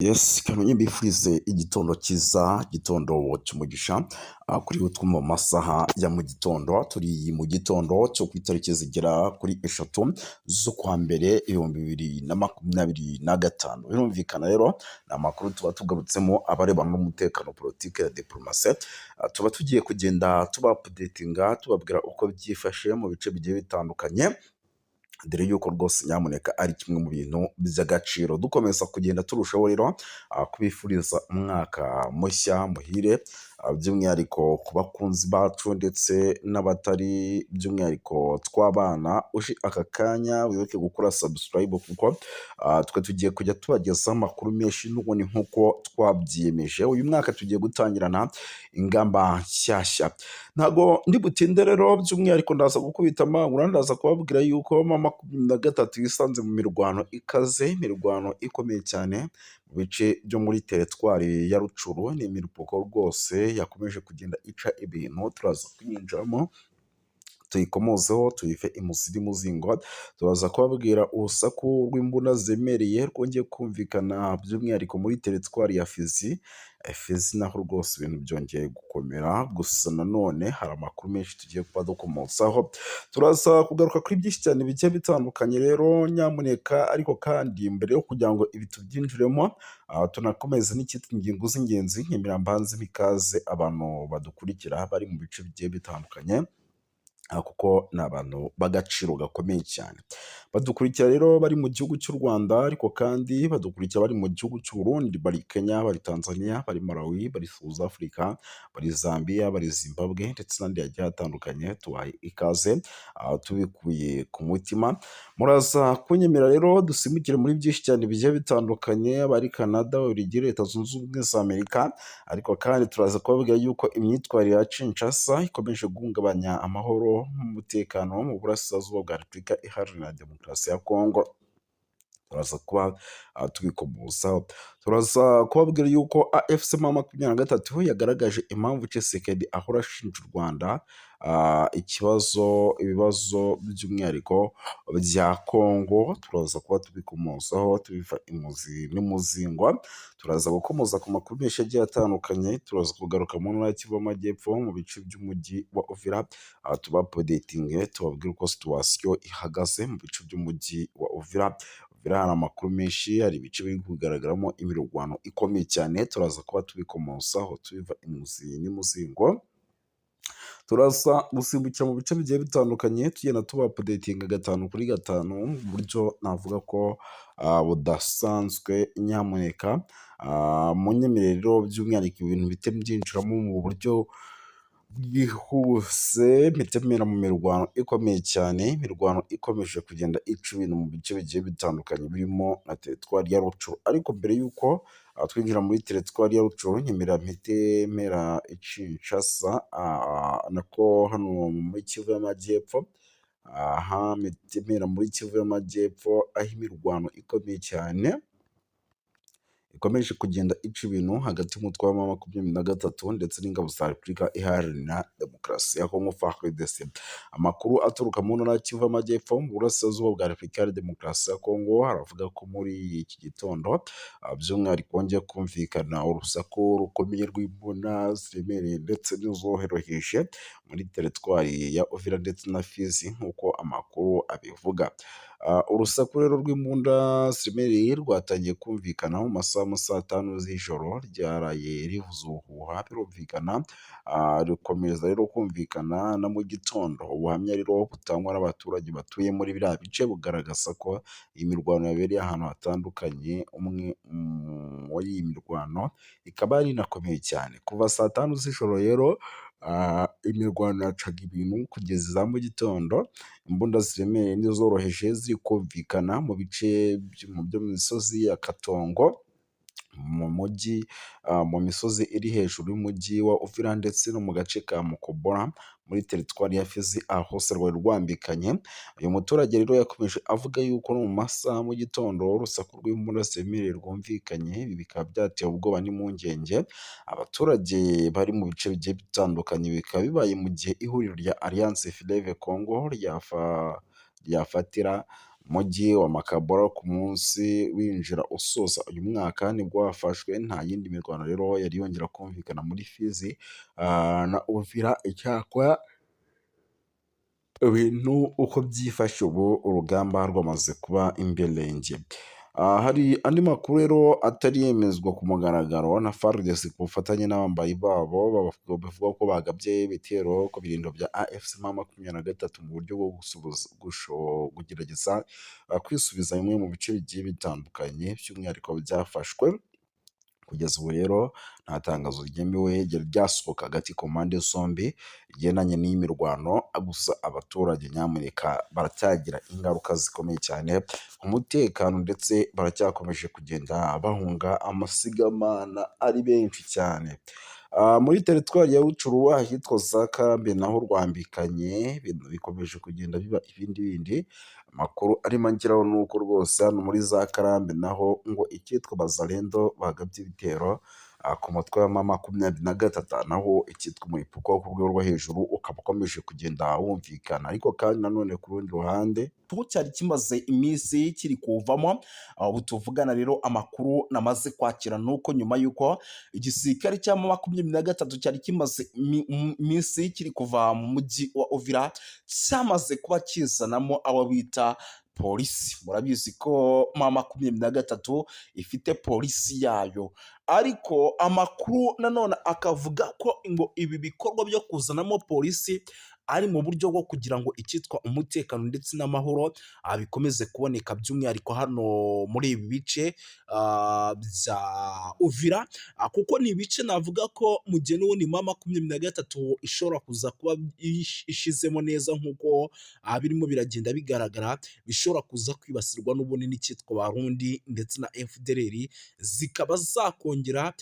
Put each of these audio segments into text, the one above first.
Yes, kanonye mbifurize igitondo cyiza, igitondo cy'umugisha, kuri we twumva mu masaha ya mu gitondo, turi mu gitondo cyo ku itariki zigera kuri eshatu z'ukwa mbere ibihumbi bibiri na makumyabiri na gatanu. Birumvikana rero ni amakuru tuba tugarutsemo abarebana n'umutekano, politiki ya diplomasi, tuba tugiye kugenda tuba apudetinga tubabwira uko byifashe mu bice bigiye bitandukanye, dore yuko rwose nyamuneka ari kimwe mu bintu by'agaciro. Dukomeza kugenda turushaho rero kubifuriza umwaka mushya muhire, by'umwihariko ku bakunzi bacu ndetse n'abatari, by'umwihariko tw'abana. Uje aka kanya wibuke gukora subscribe kuko twe tugiye kujya tubagezaho amakuru menshi n'ubundi nk'uko twabyiyemeje. Uyu mwaka tugiye gutangirana ingamba nshyashya. Ntabwo ndi butinde rero, by'umwihariko ndaza gukubita amangura, ndaza kubabwira yuko makumyabiri na gatatu yisanze mu mirwano ikaze, imirwano ikomeye cyane mu bice byo muri teritwari ya Rucuru. Ni imirwano rwose yakomeje kugenda ica ibintu, turaza kuyinjiramo tuyikomozeho tuyive imuzi n'umuzingo. Turaza kubabwira urusaku rw'imbunda zemereye rwongeye kumvikana, by'umwihariko muri teritwari ya Fizi. Fizi naho rwose ibintu byongeye gukomera, gusa nanone hari amakuru menshi tugiye kuba dukomotsaho. Turaza kugaruka kuri byinshi cyane bigiye bitandukanye rero, nyamuneka. Ariko kandi mbere yo kugira ngo ibi tubyinjiremo, tunakomeza n'icyitwa ingingo z'ingenzi, nkemera mbanze mikaze abantu badukurikira bari mu bice bigiye bitandukanye, kuko ni abantu b'agaciro gakomeye cyane. Badukurikira rero bari mu gihugu cy'u Rwanda, ariko kandi badukurikira bari mu gihugu cy'u Burundi, bari Kenya, bari Tanzania, bari Malawi, bari South Africa, bari Zambia, bari Zimbabwe ndetse n'andi yagiye atandukanye. Tubaye ikaze tubikuye ku mutima. Muraza kunyemera rero dusimbukire muri byinshi cyane bigiye bitandukanye, bari Canada, Ububiligi, Leta Zunze Ubumwe za Amerika. Ariko kandi turaza kubabwira yuko imyitwarire ya Kinshasa ikomeje guhungabanya amahoro n'umutekano mu burasirazuba bwa Repubulika Iharanira Demokarasi ya Kongo. Turaza kuba tubikomozaho. Turaza kubabwira yuko AFC makumyabiri na gatatu yagaragaje impamvu Tshisekedi ahora ashinja u Rwanda ibibazo by'umwihariko bya Kongo. Turaza kuba tubikomozaho tubiva imuzi n'umuzingo. Turaza gukomoza ku makuru menshi agiye atandukanye. Turaza kugaruka mu ntara ya Kivu y'Amajyepfo mu bice by'umujyi wa Uvira, tubapodetinge tubabwire uko situwasiyo ihagaze mu bice by'umujyi wa Uvira. Hari amakuru menshi, hari ibice biri kugaragaramo imirwano ikomeye cyane. Turaza kuba tubikomozaho tubiva imuzi n'umuzingo. Turaza gusimbukira mu bice bigiye bitandukanye tugenda tuba apudetinga gatanu kuri gatanu mu buryo navuga ko budasanzwe. Nyamuneka munyemerero, by'umwihariko ibintu bite byinjiramo mu buryo bwihuse, mitemera mu mirwano ikomeye cyane, imirwano ikomeje kugenda ica ibintu mu bice bigiye bitandukanye birimo na teritwari ya Rucuru. Ariko mbere y'uko twinjira muri teritwari ya Rucuru, mitemera Kinshasa, nako hano muri Kivu y'Amajyepfo, mitemera muri Kivu y'Amajyepfo, aho imirwano ikomeye cyane ikomeje kugenda ica ibintu hagati y'umutwe wa makumyabiri na gatatu ndetse n'ingabo za Repubulika Iharanira Demokarasi ya Kongo FARDC. Amakuru aturuka mu ntara ya Kivu y'Amajyepfo mu burasirazuba bwa Repubulika Iharanira Demokarasi ya Kongo aravuga ko muri iki gitondo, by'umwihariko hongeye kumvikana urusaku rukomeye rw'imbunda ziremereye ndetse n'izoroheje muri teritwari ya Uvira ndetse na Fizi, nk'uko amakuru abivuga. Urusaku rero rw'imbunda ziremereye rwatangiye kumvikana mu masaha saa tanu z'ijoro, ryaraye rivuze ubuhuha birumvikana, rukomeza rero kumvikana na mu gitondo. Ubuhamya rero butangwa n'abaturage batuye muri biriya bice bugaragaza ko iyi mirwano yabereye ahantu hatandukanye. Umwe muri iyi mirwano ikaba yari inakomeye cyane kuva saa tanu z'ijoro rero. Imirwano yacaga ibintu kugeza za mu gitondo. Imbunda ziremereye n'izoroheje ziri kumvikana mu bice byo mu misozi ya Katongo, mu mujyi, mu misozi iri hejuru y'umujyi wa Uvira ndetse no mu gace ka Mukobora muri teritwari ya Fizi, aho hose rwari rwambikanye. Uyu muturage rero yakomeje avuga yuko no mu masaha mu gitondo urusaku rw'imbunda zemereye rwumvikanye. Ibi bikaba byateye ubwoba n'impungenge abaturage bari mu bice bigiye bitandukanye. Bikaba bibaye mu gihe ihuriro rya Alliance Fleuve Congo ryafatira mujyi wa Makaboro ku munsi winjira usoza uyu mwaka nibwo hafashwe, nta yindi mirwano rero yari yongera kumvikana muri Fizi na Uvira. Icyakora ibintu uko byifashe ubu urugamba rwamaze kuba imbelenge. Hari andi makuru rero atari yemezwa ku mugaragaro na FARDC ku bufatanye n'abambayi babo bavuga ko bagabye ibitero ku birindiro bya AFC M23 mu buryo bwo kugerageza kwisubiza bimwe mu bice bigiye bitandukanye by'umwihariko byafashwe. Kugeza ubu rero nta tangazo ryemewe ryari ryasohoka hagati ku mpande zombi rigendanye n'iyi mirwano, gusa abaturage nyamuneka baracyagira ingaruka zikomeye cyane ku mutekano ndetse baracyakomeje kugenda bahunga amasigamana ari benshi cyane. Muri teritwari ya Rutshuru ahitwa za Karambi naho rwambikanye, ibintu bikomeje kugenda biba ibindi bindi. Amakuru arimo angeraho ni uko rwose hano muri za Karambi naho ngo icyitwa Bazalendo bagabye ibitero ku mutwe wa M23, naho icyitwa umuripuko wo ku rwego rwo hejuru ukaba ukomeje kugenda wumvikana. Ariko kandi nanone ku rundi ruhande cyari kimaze iminsi kiri kuvamo, ubu tuvugana rero amakuru namaze kwakira nuko nyuma y'uko igisirikare cya M23 cyari kimaze iminsi kiri kuva mu mujyi wa Uvira, cyamaze kuba kizanamo abo bita polisi. Murabizi ko M23 ifite polisi yayo, ariko amakuru nanone akavuga ko ngo ibi bikorwa byo kuzanamo polisi ari mu buryo bwo kugira ngo icyitwa umutekano ndetse n'amahoro bikomeze kuboneka, by'umwihariko hano muri ibi bice bya Uvira, kuko ni ibice navuga ko mu gihe n'ubundi M23 ishobora kuza kuba ishizemo neza nk'uko birimo biragenda bigaragara, bishobora kuza kwibasirwa n'ubundi n'icyitwa Barundi ndetse na FDLR, zikaba zakongera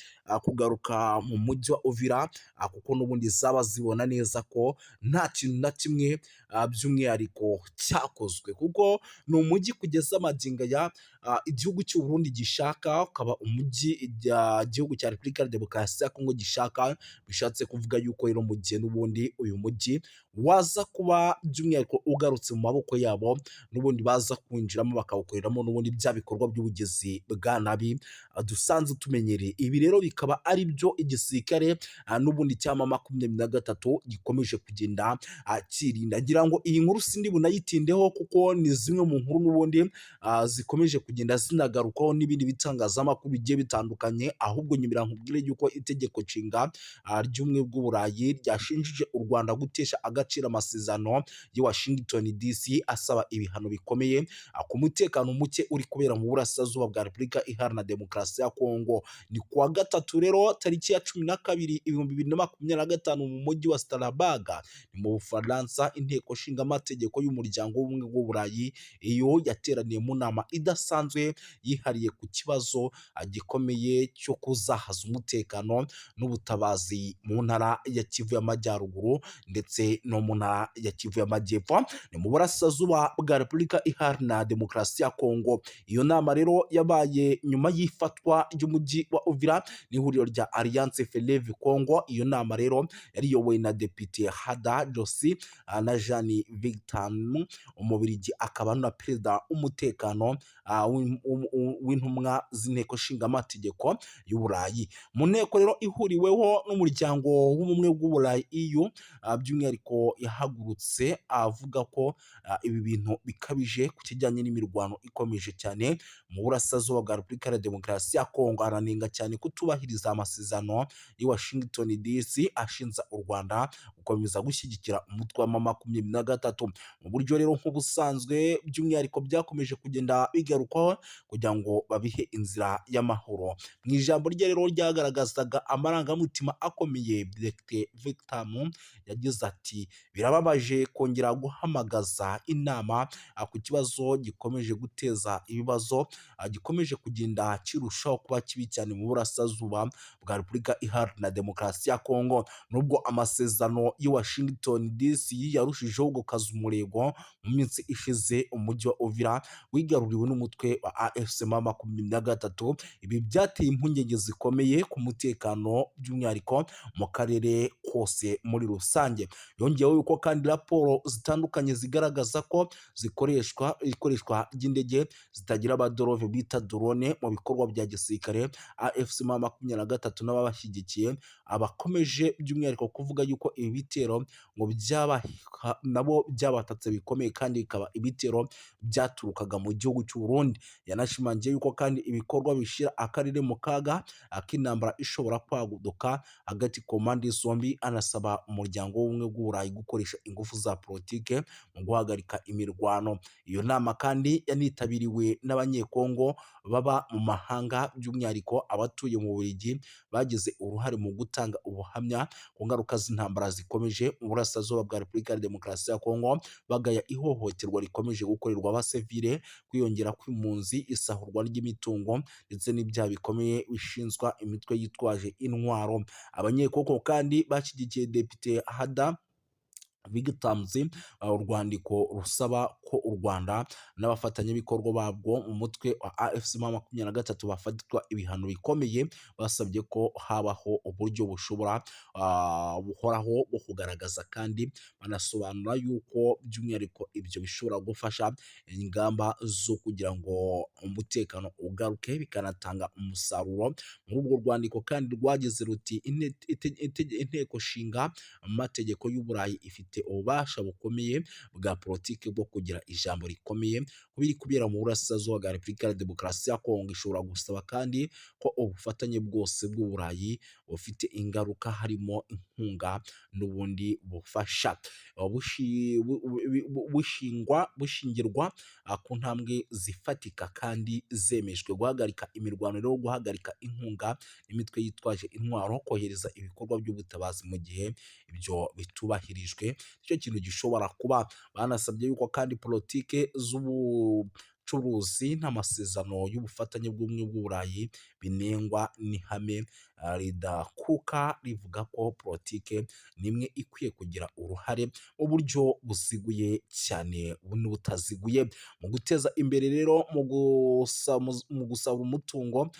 kugaruka mu mujyi wa Uvira, kuko n'ubundi zaba zibona neza ko nta kintu na kimwe by'umwihariko cyakozwe, kuko ni umujyi kugeza amagingo ya igihugu cy'u Burundi gishaka, ukaba umujyi igihugu cya Repubulika ya Demokarasi ya Kongo gishaka. Bishatse kuvuga yuko rero mu gihe n'ubundi uyu mujyi waza kuba by'umwihariko ugarutse mu maboko yabo, n'ubundi baza kwinjiramo bakawukoreramo n'ubundi bya bikorwa by'ubugizi bwa nabi dusanzwe tumenyereye. Ibi rero bikaba ari byo igisirikare n'ubundi cya M23 gikomeje kugenda kirinda. Ngira ngo iyi nkuru sindi bunayitindeho kuko ni zimwe mu nkuru n'ubundi zikomeje kugenda zinagarukaho n'ibindi bitangazamakuru bigiye bitandukanye, ahubwo nyumira nkubwire yuko itegeko nshinga ry'ubumwe bw'Uburayi ryashinjije u Rwanda gutesha agaciro amasezerano ya Washington DC asaba ibihano bikomeye ku mutekano muke uri kubera mu burasirazuba bwa Repubulika Iharanira Demokarasi ya Kongo. Ni kuwa gatatu rero tariki ya 12/2025 mu mujyi wa Strasbourg ni mu Bufaransa, inteko nshinga amategeko y'umuryango w'ubumwe bw'Uburayi iyo yateraniye mu nama idasanzwe yihariye ku kibazo gikomeye cyo kuzahaza umutekano n'ubutabazi mu ntara ya Kivu y'Amajyaruguru ndetse no mu ntara ya Kivu y'Amajyepfo, ni mu burasirazuba bwa Repubulika Iharanira Demokarasi ya Kongo. Iyo nama rero yabaye nyuma y'ifatwa ry'umujyi wa Uvira n'ihuriro rya Alliance Fleuve Congo. Iyo nama rero yari iyobowe na Depite Hada Josi na Jean Victor Umubirigi, akaba na perezida w'umutekano w'intumwa z'inteko nshinga amategeko y'Uburayi. Mu nteko rero ihuriweho n'umuryango w'ubumwe bw'Uburayi EU, by'umwihariko yahagurutse avuga ko ibi bintu bikabije ku kijyanye n'imirwano ikomeje cyane mu burasirazuba bwa Repubulika ya Demokarasi ya Kongo. Aranenga cyane kutubahiriza amasezerano ya Washington DC ashinja u Rwanda gukomeza gushyigikira umutwe wa M23 mu buryo rero nk'ubusanzwe, by'umwihariko byakomeje kugenda bigarukwaho kugira ngo babihe inzira y'amahoro. Mu ijambo rye rero ryagaragazaga amarangamutima akomeye, Depite Victor yagize ati birababaje kongera guhamagaza inama ku kibazo gikomeje guteza ibibazo, gikomeje kugenda kirushaho kuba kibi cyane mu burasirazuba bwa Repubulika Iharanira Demokarasi ya Kongo. Nubwo amasezerano ya Washington DC yarushijeho gukaza umurego mu minsi ishize, umujyi wa Uvira wigaruriwe n'umutwe wa AFC M23. Ibi byateye impungenge zikomeye ku mutekano by'umwihariko mu karere kose muri rusange. Yongeyeho yuko kandi raporo zitandukanye zigaragaza ko ikoreshwa ry'indege zitagira abadorove bita drone mu bikorwa bya gisirikare. AFC M23 n'ababashyigikiye abakomeje by'umwihariko kuvuga yuko ibi bitero ngo nabo byabatatse bikomeye kandi bikaba ibitero byaturukaga mu gihugu cy'u Burundi. Yanashimangiye yuko kandi ibikorwa bishira akarere mu kaga ak'intambara ishobora kwaguduka hagati ku mpande zombi, anasaba umuryango w'ubumwe bw'Uburayi gukoresha ingufu za politike mu guhagarika imirwano. Iyo nama kandi yanitabiriwe n'abanyekongo baba mu mahanga by'umwihariko abatuye mu Bubiligi bagize uruhare mu gutanga ubuhamya ku ngaruka z'intambara zikomeje mu burasirazuba bwa Repubulika ya Demokarasi ya Kongo, bagaya ihohoterwa rikomeje gukorerwa abasivile, kwiyongera kw'impunzi, isahurwa ry'imitungo ndetse n'ibyaha bikomeye bishinzwa imitwe yitwaje intwaro. Abanyekongo kandi bashyigikiye Depite Hada Bigtamzi urwandiko rusaba ko u Rwanda n'abafatanyabikorwa babwo mu mutwe wa AFC M23 bafatirwa ibihano bikomeye, basabye ko habaho uburyo buhoraho bwo kugaragaza kandi banasobanura yuko by'umwihariko ibyo bishobora gufasha ingamba zo kugira ngo umutekano ugaruke bikanatanga umusaruro. Muri urwo rwandiko kandi rwagize ruti inteko nshinga amategeko y'Uburayi ifite ububasha bukomeye bwa politiki bwo kugira ijambo rikomeye kubiri kubera mu burasirazuba bwa Repubulika ya Demokarasi ya Kongo. Ishobora gusaba kandi ko ubufatanye bwose bw'Uburayi bufite ingaruka harimo inkunga n'ubundi bufasha bushingirwa ku ntambwe zifatika kandi zemejwe, guhagarika imirwano rero, guhagarika inkunga n'imitwe yitwaje intwaro, kohereza ibikorwa by'ubutabazi mu gihe ibyo bitubahirijwe. Icyo kintu gishobora kuba. Banasabye yuko kandi politike z'ubucuruzi n'amasezerano y'ubufatanye bw'ubumwe bw'Uburayi binengwa n'ihame ridakuka rivuga ko politike nimwe ikwiye kugira uruhare mu buryo buziguye cyane n'ubutaziguye mu guteza imbere rero mu gusaba umutungo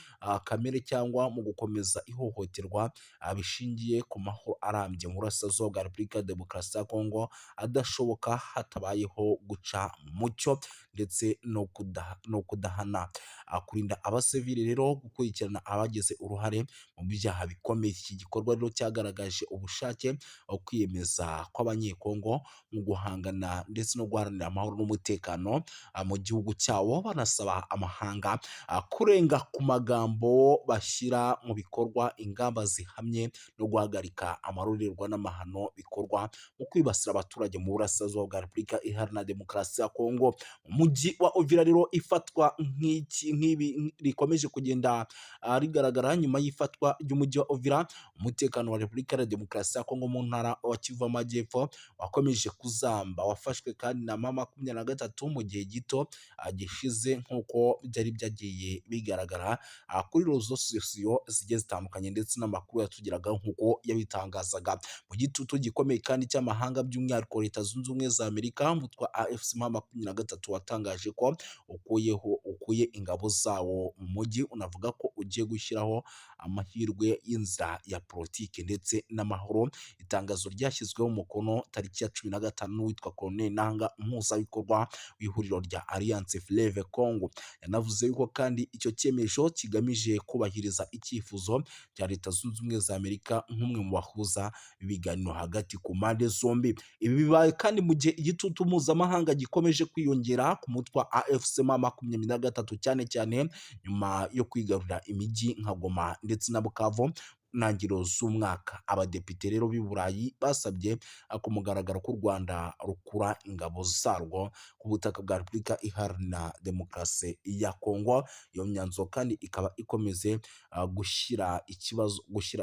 kamere cyangwa mu gukomeza ihohoterwa bishingiye ku mahoro arambye mu burasirazuba bwa Repubulika ya Demokarasi ya Kongo adashoboka hatabayeho guca mucyo ndetse no kudahana. Kurinda abasivili rero, gukurikirana abagize uruhare mu byaha bikomeye. Iki gikorwa rero cyagaragaje ubushake kwiyemeza kw'abanyekongo mu guhangana ndetse no guharanira amahoro n'umutekano mu gihugu cyabo, banasaba amahanga kurenga ku magambo bashyira mu bikorwa ingamba zihamye no guhagarika amarorerwa n'amahano bikorwa mu kwibasira abaturage mu burasirazuba bwa Repubulika Iharanira Demokarasi ya Kongo. Umujyi wa Uvira rero ifatwa nk'ibi rikomeje kugenda rigaragara nyuma y'ifatwa ry'umujyi wa Uvira. Umutekano wa Repubulika ya Demokarasi ya Kongo mu ntara wa Kivu y'Amajyepfo wakomeje kuzamba, wafashwe kandi na M23 mu gihe gito gishize nk'uko byari byagiye bigaragara kuri rezo sosiyo zigiye zitandukanye ndetse n'amakuru yatugeraga nk'uko yabitangazaga. Mu gitutu gikomeye kandi cy'amahanga by'umwihariko Leta Zunze Ubumwe za Amerika, umutwe wa AFC M23 watangaje ko ukuye ingabo zawo mu mujyi, unavuga ko ugiye gushyiraho amahirwe y'inzira ya politiki ndetse n'amahoro. Itangazo ryashyizweho umukono tariki ya 15 witwa Colonel Nanga, umuhuzabikorwa w'ihuriro rya Alliance Fleuve Congo, yanavuze yuko kandi icyo cyemezo kigamije kubahiriza icyifuzo cya Leta Zunze Ubumwe za Amerika nk'umwe mu bahuza ibiganiro hagati ku mpande zombi. Ibi bibaye kandi mu gihe igitutu mpuzamahanga gikomeje kwiyongera ku mutwe wa AFC M23 cyane cyane nyuma yo kwigarurira imijyi nka Goma ndetse na Bukavu ntangiriro z'umwaka. Abadepite rero b'i Burayi basabye ku mugaragaro ko u Rwanda rukura ingabo zarwo ku butaka bwa Repubulika Iharanira Demokarasi ya Kongo. Iyo myanzuro kandi ikaba ikomeze gushyira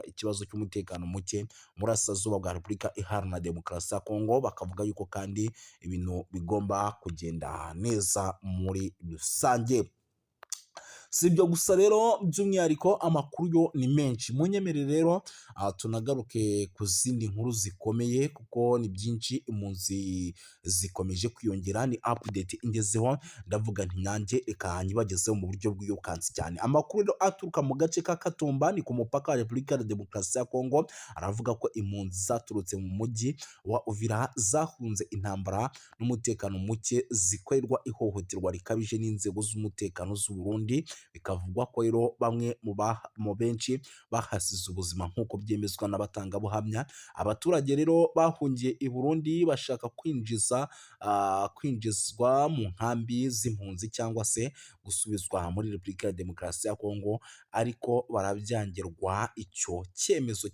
ikibazo cy'umutekano muke mu burasirazuba bwa Repubulika Iharanira Demokarasi ya Kongo. Bakavuga yuko kandi ibintu bigomba kugenda neza muri rusange. Si ibyo gusa rero by'umwihariko amakuru yo ni menshi, munyemerere rero tunagaruke ku zindi nkuru zikomeye kuko ni byinshi impunzi zikomeje kwiyongera, ni update ingezeho ndavuga nti nanjye reka nyibagezeho mu buryo bwirukansi cyane. Amakuru rero aturuka mu gace ka Katumba ni ku mupaka wa Repubulika ya Demokarasi ya Kongo, aravuga ko impunzi zaturutse mu mujyi wa Uvira zahunze intambara n'umutekano muke zikorerwa ihohoterwa rikabije n'inzego z'umutekano z'u Burundi, bikavugwa ko rero bamwe mu benshi bahasize ubuzima nk'uko byemezwa n'abatangabuhamya. Abaturage rero bahungiye i Burundi bashaka kwinjizwa mu nkambi z'impunzi cyangwa se gusubizwa muri Repubulika ya Demokarasi ya Kongo, ariko barabyangirwa. Icyo cyemezo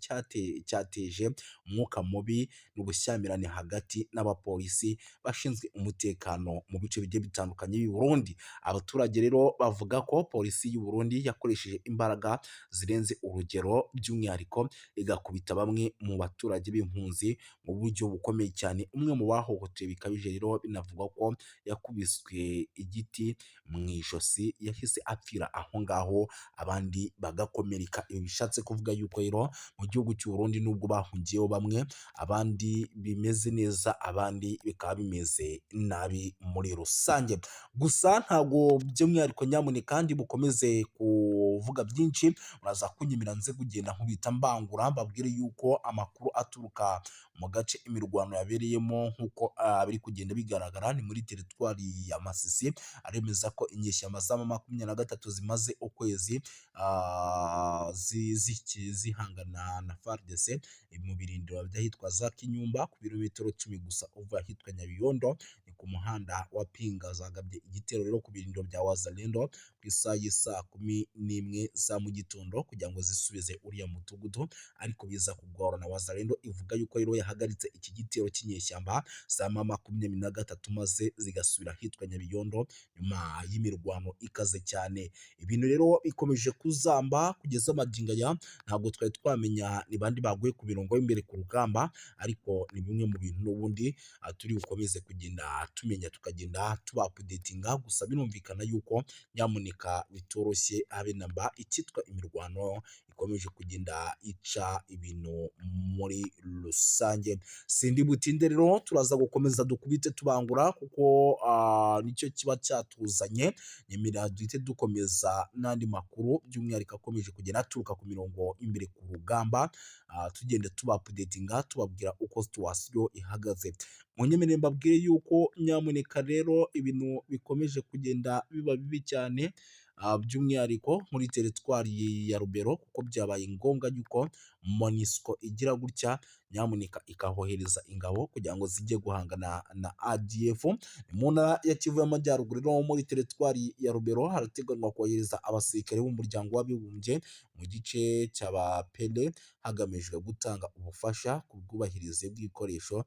cyateje umwuka mubi n'ubushyamirane hagati n'abapolisi bashinzwe umutekano mu bice bigiye bitandukanye by'u Burundi. Abaturage rero bavuga ko polisi y'u Burundi yakoresheje imbaraga zirenze urugero, by'umwihariko igakubita bamwe mu baturage b'impunzi mu buryo bukomeye cyane. Umwe mu bahohotewe bikabije rero binavugwa ko yakubiswe igiti mu ijosi, yahise apfira aho ngaho abandi bagakomereka. Ibi bishatse kuvuga yuko rero mu gihugu cy'u Burundi nubwo bahungiyeho bamwe, abandi bimeze neza, abandi bikaba bimeze nabi muri rusange. Gusa ntabwo by'umwihariko nyamuneka kandi bukomeze kuvuga byinshi, muraza kunyemera nze kugenda nkubita mbangura mbabwire yuko amakuru aturuka mu gace imirwano yabereyemo nk'uko biri kugenda bigaragara ni muri teritwari ya Masisi, aremeza ko inyeshyamba za M23 zimaze ukwezi zihangana na FARDC mu birindiro by'ahitwa za Kinyumba ku birometero 10 gusa uva ahitwa Nyabiyondo, ni ku muhanda wa Pinga. Zagabye igitero rero ku birindiro bya Wazalendo ku isaha y'isa 11 za mu gitondo kugira ngo zisubize uriya mudugudu, ariko biza kugorana. Wazalendo ivuga yuko rero yahagaritse iki gitero cy'inyeshyamba za M23 maze zigasubira ahitwa Nyabiyondo nyuma y'imirwano ikaze cyane. Ibintu rero bikomeje kuzamba kugeza magingo aya, ntabwo twari twamenya ni bandi baguye ku mirongo y'imbere ku rugamba, ariko ni bimwe mu bintu n'ubundi turi bukomeze kugenda tumenya tukagenda tuba updatinga. Gusa birumvikana yuko nyamuneka bitoroshye habe namba, icyitwa imirwano ikomeje kugenda ica ibintu muri rusange. Sindi butinde rero turaza gukomeza dukubite tubangura kuko nicyo kiba cyatuzanye. Nyemera duhite dukomeza n'andi makuru by'umwihariko akomeje kugenda aturuka ku mirongo imbere ku rugamba, tugenda tuba updatinga tubabwira uko situation ihagaze. Munyemerere mbabwire yuko nyamuneka rero ibintu bikomeje kugenda biba bibi cyane, by'umwihariko muri teritwari ya Rubero, kuko byabaye ngombwa yuko MONUSCO igira gutya nyamuneka ikahohereza ingabo kugira ngo zijye guhangana na ADF. Mu ntara ya Kivu y'Amajyaruguru rero muri teritwari ya Rubero harateganywa kohereza abasirikare b'umuryango w'abibumbye mu gice cy'abapele hagamijwe gutanga ubufasha ku bwubahirize bw'ibikoresho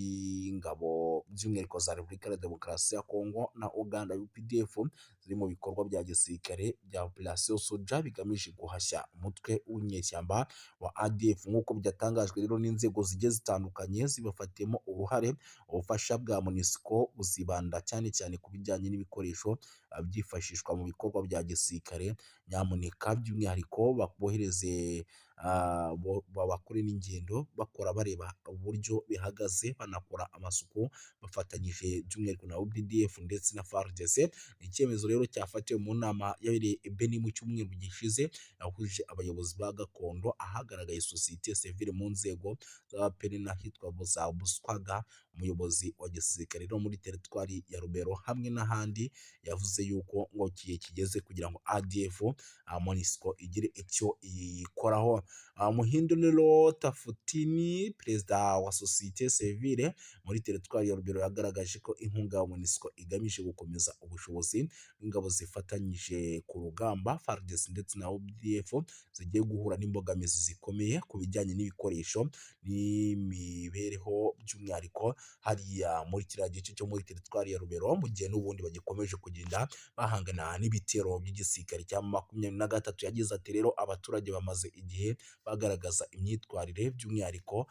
by'ingabo by'umwihariko za Repubulika ya Demokarasi ya Kongo na Uganda UPDF ziri mu bikorwa bya gisirikare bya Operation Soja bigamije guhashya umutwe w'inyeshyamba wa ADF. Nk'uko byatangajwe rero n'inzego zigiye zitandukanye zibafatiyemo uruhare, ubufasha bwa MONUSCO buzibanda cyane cyane ku bijyanye n'ibikoresho byifashishwa mu bikorwa bya gisirikare. Nyamuneka by'umwihariko babohereze bakore n'ingendo bakora bareba uburyo bihagaze, banakora amasuku bafatanyije by'umwihariko na UPDF ndetse na FARDC. Ni icyemezo rero cyafatiwe mu nama yabereye Beni mu cyumweru gishize, yahuje abayobozi ba gakondo, ahagaragaye sosiyete sivile mu nzego z'abapene n'ahitwa za Buswaga. Umuyobozi wa gisirikare rero muri teritwari ya Rubero hamwe n'ahandi yavuze yuko ngo kigeze kugira ngo ADF MONUSCO igire icyo ikoraho. Muhindo rero Tafutini, perezida wa sosiyete sivile muri teritwari ya Rubero, yagaragaje ko inkunga ya MONUSCO igamije gukomeza ubushobozi bw'ingabo zifatanyije ku rugamba FARDC ndetse na UPDF zigiye guhura n'imbogamizi zikomeye ku bijyanye n'ibikoresho n'imibereho, by'umwihariko hariya muri kiriya gice cyo muri teritwari ya Rubero, mu gihe n'ubundi bagikomeje kugenda bahangana n'ibitero by'igisirikare cya M23. Yagize ati rero abaturage bamaze igihe bagaragaza imyitwarire by'umwihariko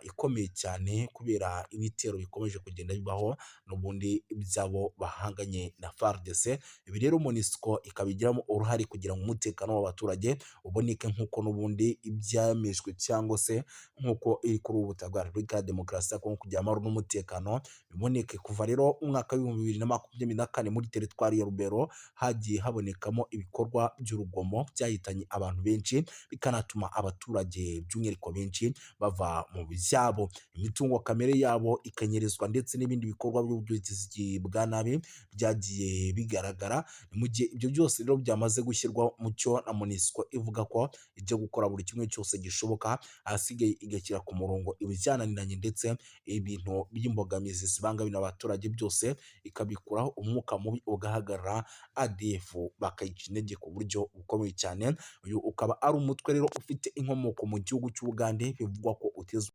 ikomeye cyane kubera ibitero bikomeje kugenda bibaho n'ubundi byabo bahanganye na FARDC. Ibi rero MONUSCO ikaba igiramo uruhare kugira ngo umutekano w'abaturage uboneke nk'uko n'ubundi ibyamejwe cyangwa se nk'uko iri kuri ubu butaka bwa Repubulika ya Demokarasi ya Kongo kugira amahoro n'umutekano biboneke. Kuva rero umwaka w'ibihumbi 2024 muri teritwari ya Rubero hagiye habonekamo ibikorwa by'urugomo byahitanye abantu benshi bikanatuma abaturage by'umwihariko benshi bava mu byabo, imitungo kamere yabo ikanyerezwa ndetse n'ibindi bikorwa by'ubugizi bwa nabi byagiye bigaragara. Mu gihe ibyo byose rero byamaze gushyirwa mu cyo na MONUSCO ivuga ko ibyo gukora buri kimwe cyose gishoboka, ahasigaye igashyira ku murongo ibijyananiranye ndetse ibintu by'imbogamizi zibangamira abaturage byose ikabikuraho, umwuka mubi ugahagarara, ADF bakayica intege ku buryo bukomeye cyane. Uyu ukaba ari umutwe rero ufite inkomoko mu gihugu cy'Ubugande bivugwa ko uteza